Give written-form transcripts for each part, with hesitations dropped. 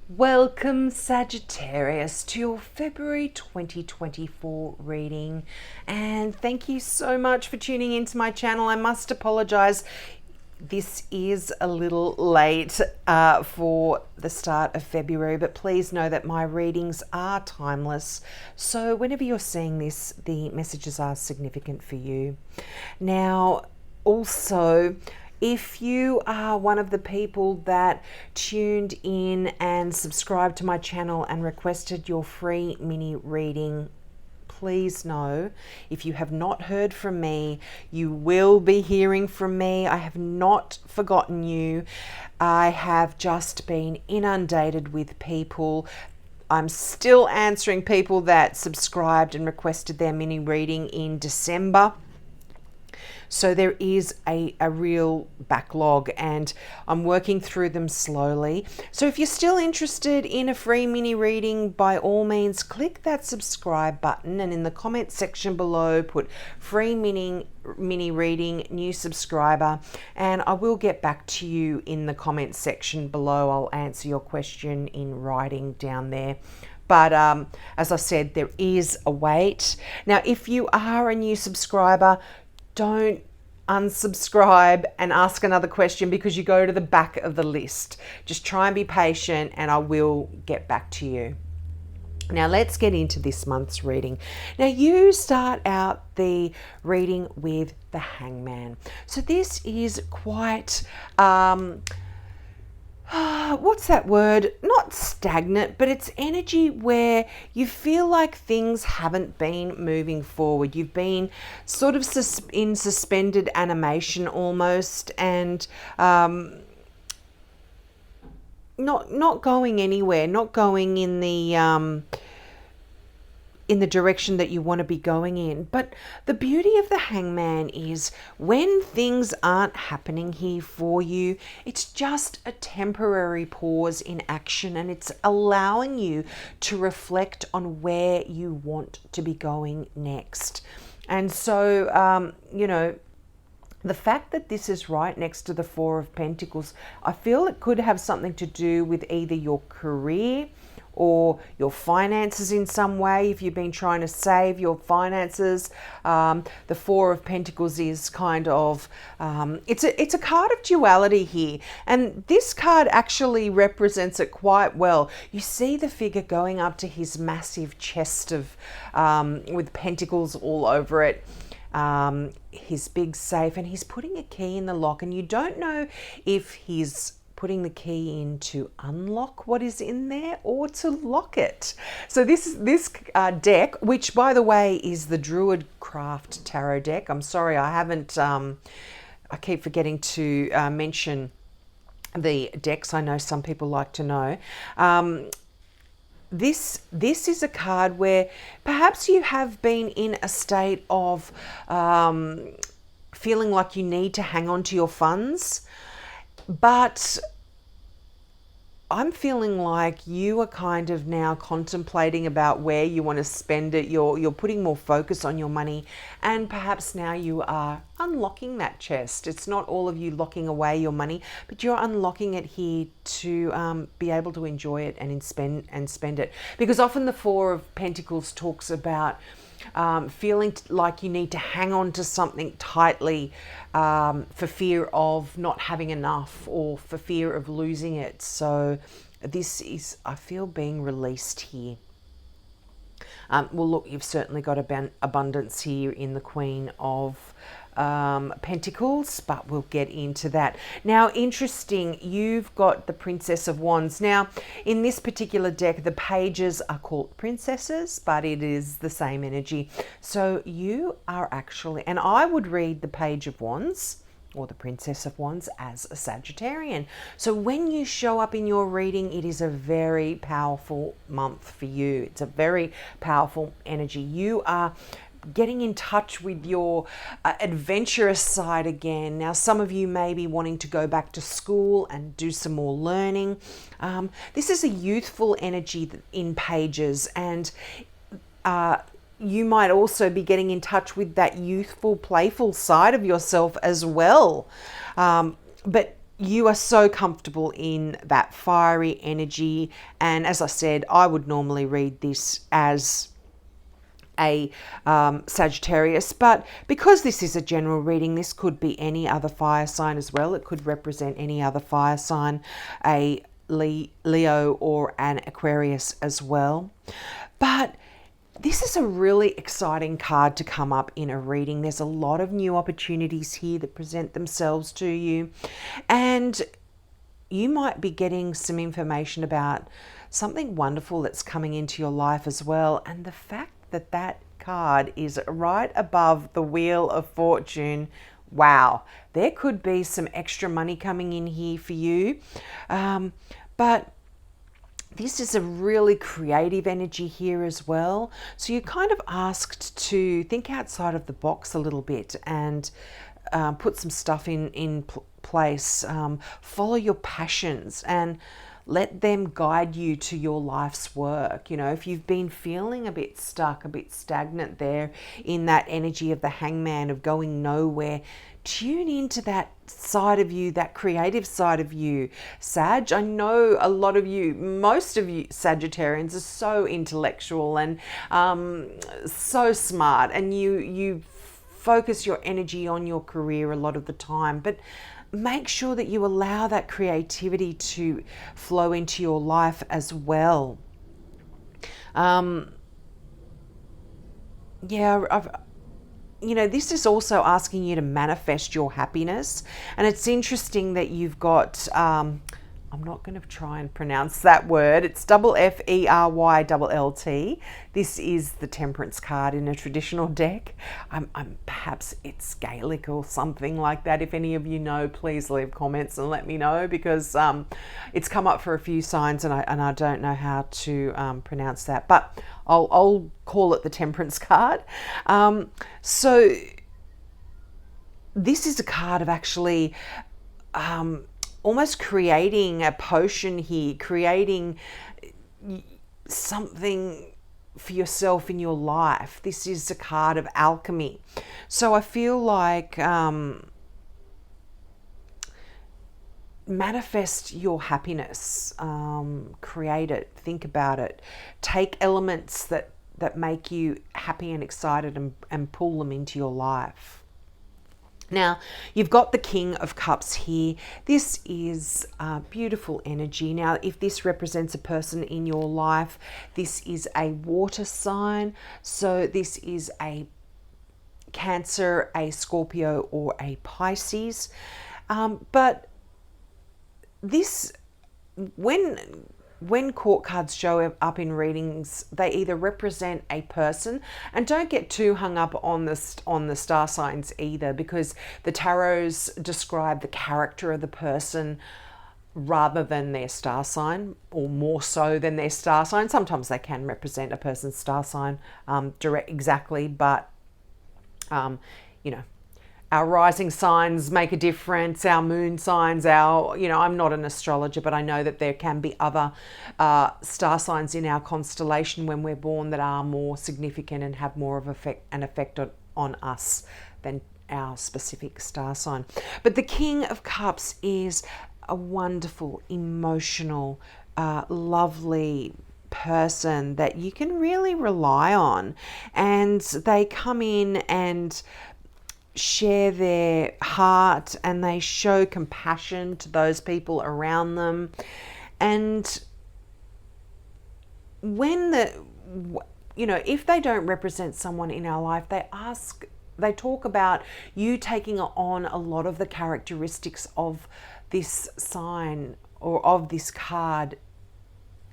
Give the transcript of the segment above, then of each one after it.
Welcome, Sagittarius, to your February 2024 reading. And thank you so much for tuning into my channel. I must apologize. This is a little late for the start of February, but please know that my readings are timeless. So whenever you're seeing this, the messages are significant for you. Now, also, if you are one of the people that tuned in and subscribed to my channel and requested your free mini reading, please know, if you have not heard from me, you will be hearing from me. I have not forgotten you. I have just been inundated with people. I'm still answering people that subscribed and requested their mini reading in December. So there is a real backlog and I'm working through them slowly. So if you're still interested in a free mini reading, by all means, click that subscribe button and in the comment section below, put free mini reading, new subscriber, and I will get back to you in the comment section below. I'll answer your question in writing down there. But as I said, there is a wait. Now, if you are a new subscriber, don't unsubscribe and ask another question because you go to the back of the list. Just try and be patient and I will get back to you. Now let's get into this month's reading. Now you start out the reading with the Hangman. So this is quite what's that word? Not stagnant, but it's energy where you feel like things haven't been moving forward. You've been sort of in suspended animation almost, and not going anywhere, not going in the direction that you want to be going in. But the beauty of the Hangman is when things aren't happening here for you, it's just a temporary pause in action and it's allowing you to reflect on where you want to be going next. And so, the fact that this is right next to the Four of Pentacles, I feel it could have something to do with either your career or your finances in some way. If you've been trying to save your finances, the Four of Pentacles is kind of, it's a card of duality here. And this card actually represents it quite well. You see the figure going up to his massive chest of, with pentacles all over it. His big safe, and he's putting a key in the lock, and you don't know if he's putting the key in to unlock what is in there or to lock it. So this deck, which by the way is the Druid Craft Tarot deck. I'm sorry, I haven't, I keep forgetting to mention the decks. I know some people like to know. This is a card where perhaps you have been in a state of feeling like you need to hang on to your funds, but I'm feeling like you are kind of now contemplating about where you want to spend it. You're putting more focus on your money, and perhaps now you are unlocking that chest. It's not all of you locking away your money, but you're unlocking it here to be able to enjoy it and spend it. Because often the Four of Pentacles talks about feeling like you need to hang on to something tightly for fear of not having enough or for fear of losing it. So this is, I feel, being released here. Well, look, you've certainly got abundance here in the Queen of Pentacles, but we'll get into that. Now, interesting, you've got the Princess of Wands. Now, in this particular deck, the pages are called princesses, but it is the same energy. So you are actually, and I would read the Page of Wands or the Princess of Wands as a Sagittarian. So when you show up in your reading, it is a very powerful month for you. It's a very powerful energy. You are getting in touch with your adventurous side again. Now, some of you may be wanting to go back to school and do some more learning. This is a youthful energy in pages, and you might also be getting in touch with that youthful, playful side of yourself as well. But you are so comfortable in that fiery energy. And as I said, I would normally read this as a Sagittarius, but because this is a general reading, this could be any other fire sign as well. It could represent any other fire sign, a Leo or an Aquarius as well. But this is a really exciting card to come up in a reading. There's a lot of new opportunities here that present themselves to you, and you might be getting some information about something wonderful that's coming into your life as well. And the fact that that card is right above the Wheel of Fortune, wow, there could be some extra money coming in here for you. But this is a really creative energy here as well. So you're kind of asked to think outside of the box a little bit and put some stuff in place. Follow your passions and let them guide you to your life's work. You know, if you've been feeling a bit stuck, a bit stagnant there in that energy of the Hangman, of going nowhere, tune into that side of you, that creative side of you, Sag. I know a lot of you, most of you Sagittarians are so intellectual and so smart, and you focus your energy on your career a lot of the time, but make sure that you allow that creativity to flow into your life as well. This is also asking you to manifest your happiness. And it's interesting that you've got, I'm not going to try and pronounce that word. It's FERYLLT. This is the Temperance card in a traditional deck. Perhaps it's Gaelic or something like that. If any of you know, please leave comments and let me know, because it's come up for a few signs and I don't know how to pronounce that. But I'll call it the Temperance card. So this is a card of actually almost creating a potion here, creating something for yourself in your life. This is a card of alchemy. So I feel like manifest your happiness, create it, think about it, take elements that make you happy and excited and pull them into your life. Now, you've got the King of Cups here. This is beautiful energy. Now, if this represents a person in your life, this is a water sign. So this is a Cancer, a Scorpio, or a Pisces. But this, when court cards show up in readings, they either represent a person, and don't get too hung up on the star signs either, because the tarots describe the character of the person rather than their star sign, or more so than their star sign. Sometimes they can represent a person's star sign exactly, but our rising signs make a difference, our moon signs, I'm not an astrologer, but I know that there can be other star signs in our constellation when we're born that are more significant and have more of an effect on us than our specific star sign. But the King of Cups is a wonderful, emotional, lovely person that you can really rely on. And they come in and share their heart, and they show compassion to those people around them. And when if they don't represent someone in our life, they talk about you taking on a lot of the characteristics of this sign or of this card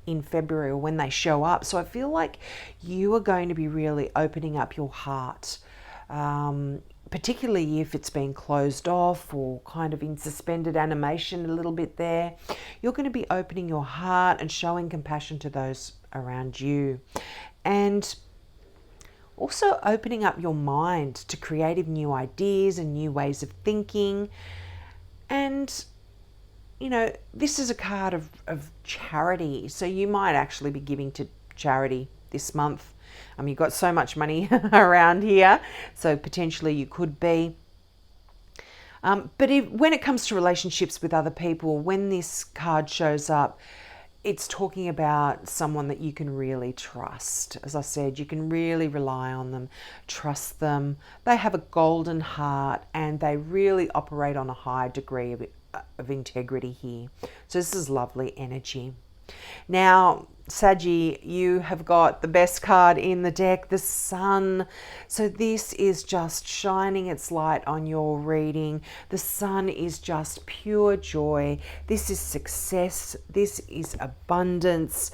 in February, or when they show up. So I feel like you are going to be really opening up your heart, particularly if it's been closed off or kind of in suspended animation a little bit there. You're going to be opening your heart and showing compassion to those around you, and also opening up your mind to creative new ideas and new ways of thinking. And this is a card of charity, so you might actually be giving to charity this month. You've got so much money around here, so potentially you could be. When it comes to relationships with other people, when this card shows up, it's talking about someone that you can really trust. As I said, you can really rely on them, trust them. They have a golden heart and they really operate on a high degree of integrity here. So this is lovely energy. Now, Saggy, you have got the best card in the deck, the Sun. So this is just shining its light on your reading. The Sun is just pure joy. This is success. This is abundance.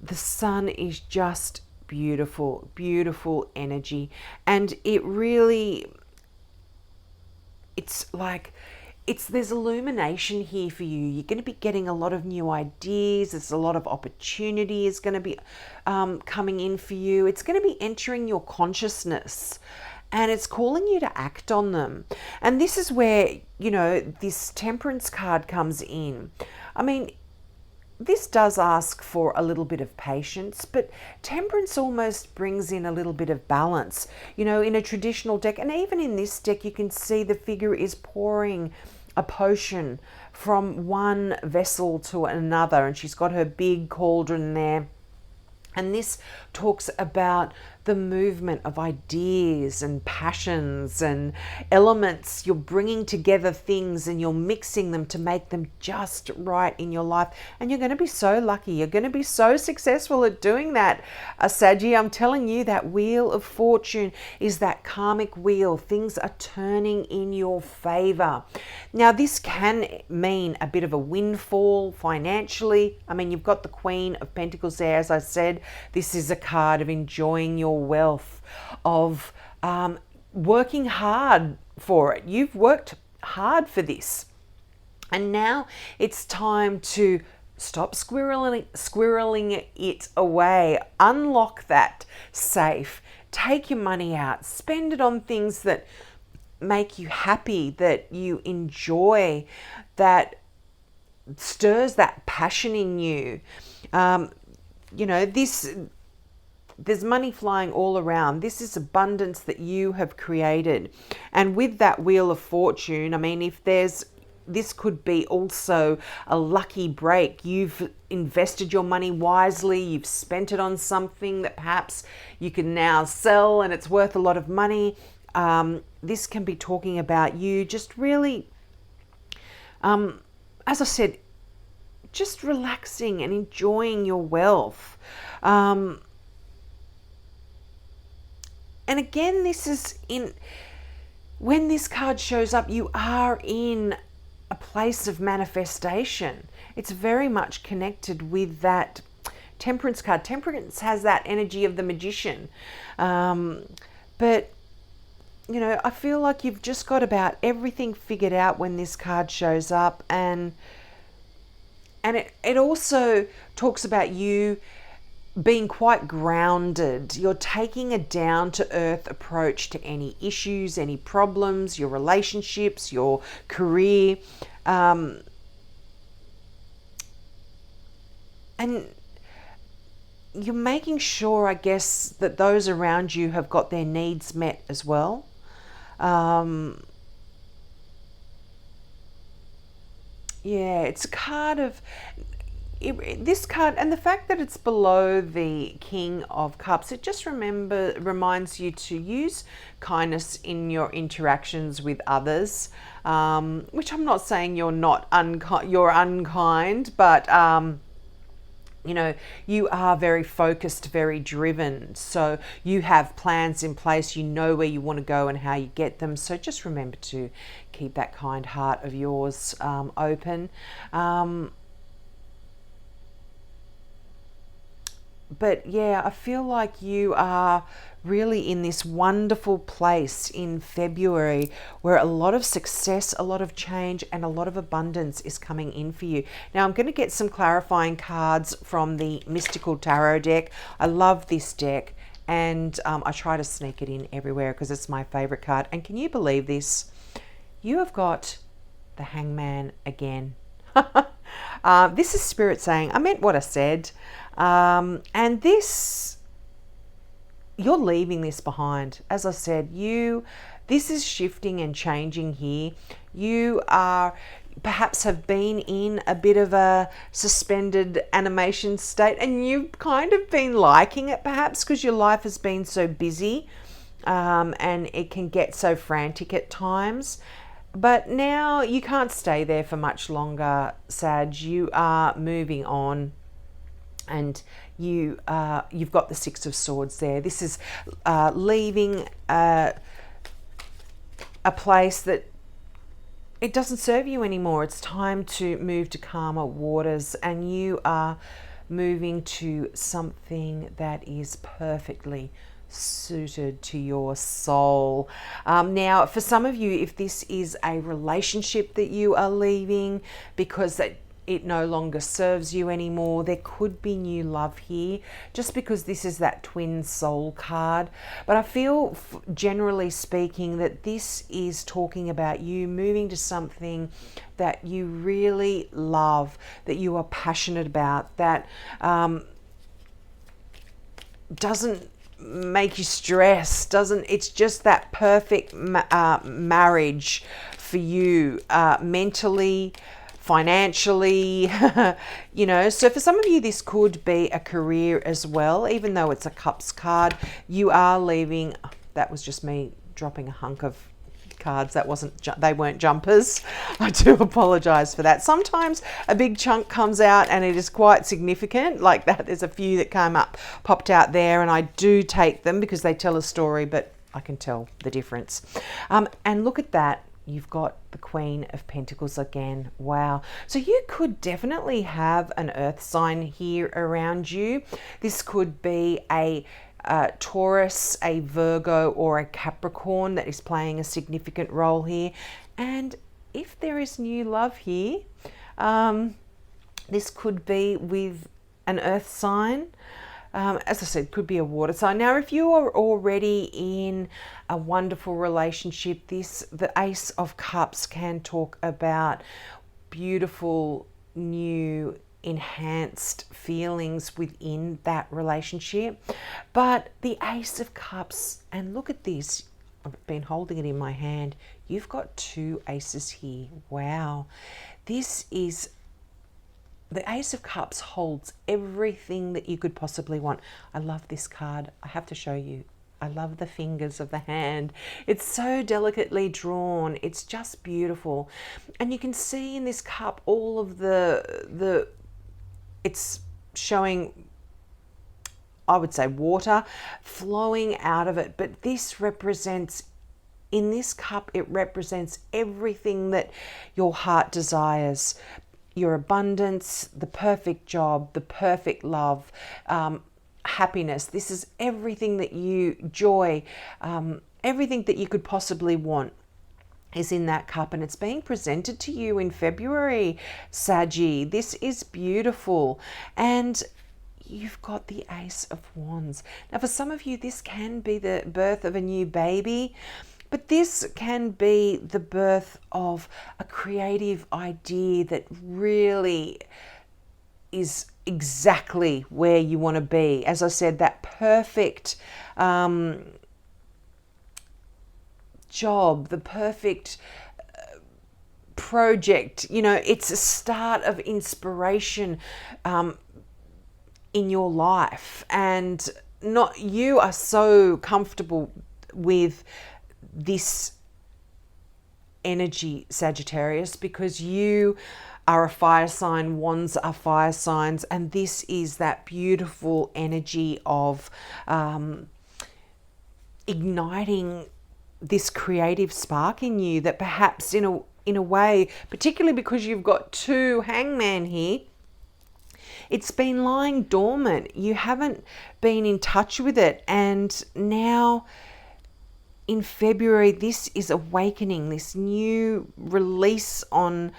The Sun is just beautiful, beautiful energy. And it really, it's like, there's illumination here for you. You're going to be getting a lot of new ideas. There's a lot of opportunity is going to be coming in for you. It's going to be entering your consciousness and it's calling you to act on them. And this is where, you know, this Temperance card comes in. I mean, this does ask for a little bit of patience, but Temperance almost brings in a little bit of balance. You know, in a traditional deck, and even in this deck, you can see the figure is pouring a potion from one vessel to another, and she's got her big cauldron there. And this talks about the movement of ideas and passions and elements. You're bringing together things and you're mixing them to make them just right in your life. And you're going to be so lucky. You're going to be so successful at doing that, Saggy. I'm telling you, that wheel of fortune is that karmic wheel. Things are turning in your favor. Now, this can mean a bit of a windfall financially. I mean, you've got the Queen of Pentacles there, as I said. This is a card of enjoying your wealth, of working hard for it. You've worked hard for this. And now it's time to stop squirreling it away. Unlock that safe. Take your money out. Spend it on things that make you happy, that you enjoy, that stirs that passion in you. You know, there's money flying all around. This is abundance that you have created. And with that wheel of fortune, I mean, this could be also a lucky break. You've invested your money wisely. You've spent it on something that perhaps you can now sell and it's worth a lot of money. This can be talking about you just really, as I said, just relaxing and enjoying your wealth. And again, this is when this card shows up, you are in a place of manifestation. It's very much connected with that Temperance card. Temperance has that energy of the magician. But, you know, I feel like you've just got about everything figured out when this card shows up. And it also talks about you being quite grounded. You're taking a down-to-earth approach to any issues, any problems, your relationships, your career. And you're making sure, I guess, that those around you have got their needs met as well. Yeah, it's a card of... this card, and the fact that it's below the King of Cups, it just reminds you to use kindness in your interactions with others, which I'm not saying you're not you're unkind, but you know, you are very focused, very driven. So you have plans in place, you know where you want to go and how you get them. So just remember to keep that kind heart of yours open. But yeah, I feel like you are really in this wonderful place in February where a lot of success, a lot of change, and a lot of abundance is coming in for you. Now, I'm going to get some clarifying cards from the Mystical Tarot deck. I love this deck, and I try to sneak it in everywhere because it's my favorite card. And can you believe this? You have got the Hangman again. This is Spirit saying, I meant what I said. And this, you're leaving this behind. As I said, this is shifting and changing here. You are perhaps have been in a bit of a suspended animation state, and you've kind of been liking it perhaps because your life has been so busy, and it can get so frantic at times. But now you can't stay there for much longer, Sag. You are moving on, and you've got the Six of Swords there. This is leaving a place that it doesn't serve you anymore. It's time to move to calmer waters, and you are moving to something that is perfectly suited to your soul. Now, for some of you, if this is a relationship that you are leaving because it no longer serves you anymore, there could be new love here, just because this is that twin soul card. But I feel, generally speaking, that this is talking about you moving to something that you really love, that you are passionate about, that doesn't make you stress, it's just that perfect marriage for you, mentally, financially, you know. So for some of you, this could be a career as well, even though it's a Cups card. You are leaving. That was just me dropping a hunk of cards. That wasn't, they weren't jumpers. I do apologize for that. Sometimes a big chunk comes out and it is quite significant, like that. There's a few that popped out there, and I do take them because they tell a story, but I can tell the difference. And look at that. You've got the Queen of Pentacles again. Wow. So you could definitely have an earth sign here around you. This could be a Taurus, a Virgo, or a Capricorn that is playing a significant role here. And if there is new love here, this could be with an earth sign. As I said, could be a water sign. Now, if you are already in a wonderful relationship, the Ace of Cups can talk about beautiful, new, enhanced feelings within that relationship. But the Ace of Cups, and look at this, I've been holding it in my hand. You've got two aces here. Wow. This is, the Ace of Cups holds everything that you could possibly want. I love this card. I have to show you. I love the fingers of the hand. It's so delicately drawn. It's just beautiful. And you can see in this cup all of it's showing, I would say, water flowing out of it. But this represents, in this cup, it represents everything that your heart desires. Your abundance, the perfect job, the perfect love, happiness. This is everything that you joy, everything that you could possibly want is in that cup, and it's being presented to you in February, Saggy. This is beautiful. And you've got the Ace of Wands. Now, for some of you, this can be the birth of a new baby. But this can be the birth of a creative idea that really is exactly where you want to be. As I said, that perfect job, the perfect project. You know, it's a start of inspiration in your life. And you are so comfortable with this energy, Sagittarius, because you are a fire sign, wands are fire signs, and this is that beautiful energy of igniting this creative spark in you that perhaps in a way, particularly because you've got two hangman here, it's been lying dormant. You haven't been in touch with it, and now in February, this is awakening, this new release on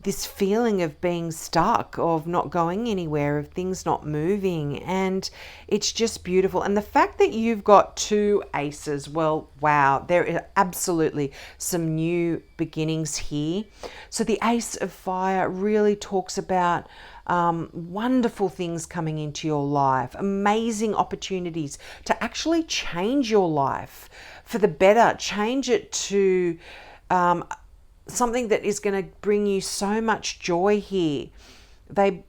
this feeling of being stuck, of not going anywhere, of things not moving. And it's just beautiful. And the fact that you've got two aces, well, wow, there are absolutely some new beginnings here. So the Ace of Fire really talks about wonderful things coming into your life, amazing opportunities to actually change your life for the better, change it to something that is going to bring you so much joy here. They,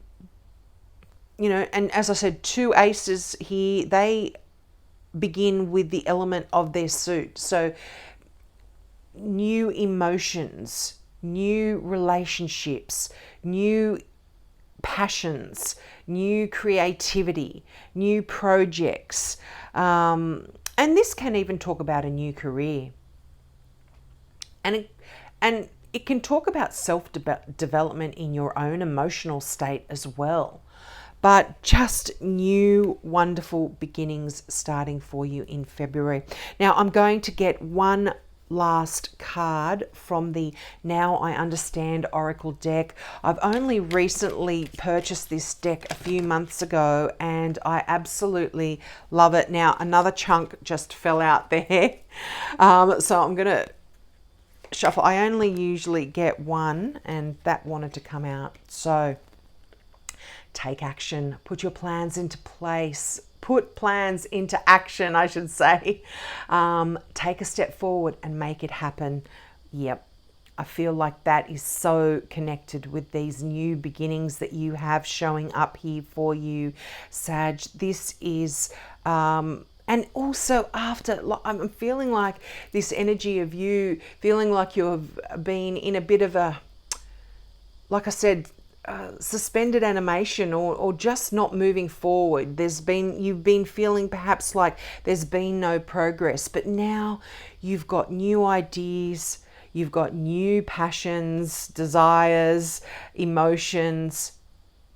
you know, and as I said, 2 aces here, they begin with the element of their suit. So new emotions, new relationships, new passions, new creativity, new projects. And this can even talk about a new career. And it can talk about self-development in your own emotional state as well. But just new wonderful beginnings starting for you in February. Now I'm going to get one last card from the Now I Understand Oracle deck. I've only recently purchased this deck a few months ago and I absolutely love it. Now another chunk just fell out there. So I'm going to shuffle. I only usually get one and that wanted to come out. So take action, put your plans into place, put plans into action, I should say. Take a step forward and make it happen. Yep. I feel like that is so connected with these new beginnings that you have showing up here for you, Sag. This is, and also after, I'm feeling like this energy of you feeling like you've been in a bit of a, like I said, suspended animation or just not moving forward. You've been feeling perhaps like there's been no progress, but now you've got new ideas, you've got new passions, desires, emotions,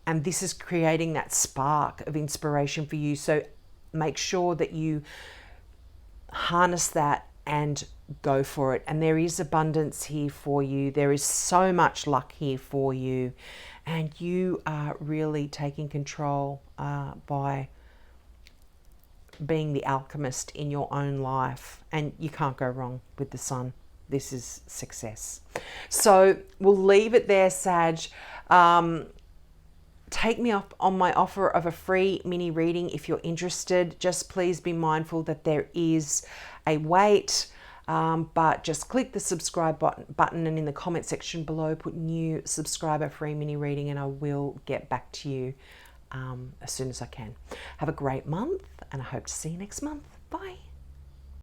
and this is creating that spark of inspiration for you. So make sure that you harness that and go for it. And there is abundance here for you. There is so much luck here for you. And you are really taking control by being the alchemist in your own life. And you can't go wrong with the sun. This is success. So we'll leave it there, Sag. Take me up on my offer of a free mini reading if you're interested. Just please be mindful that there is a wait, but just click the subscribe button and in the comment section below put new subscriber free mini reading and I will get back to you as soon as I can. Have a great month and I hope to see you next month. Bye.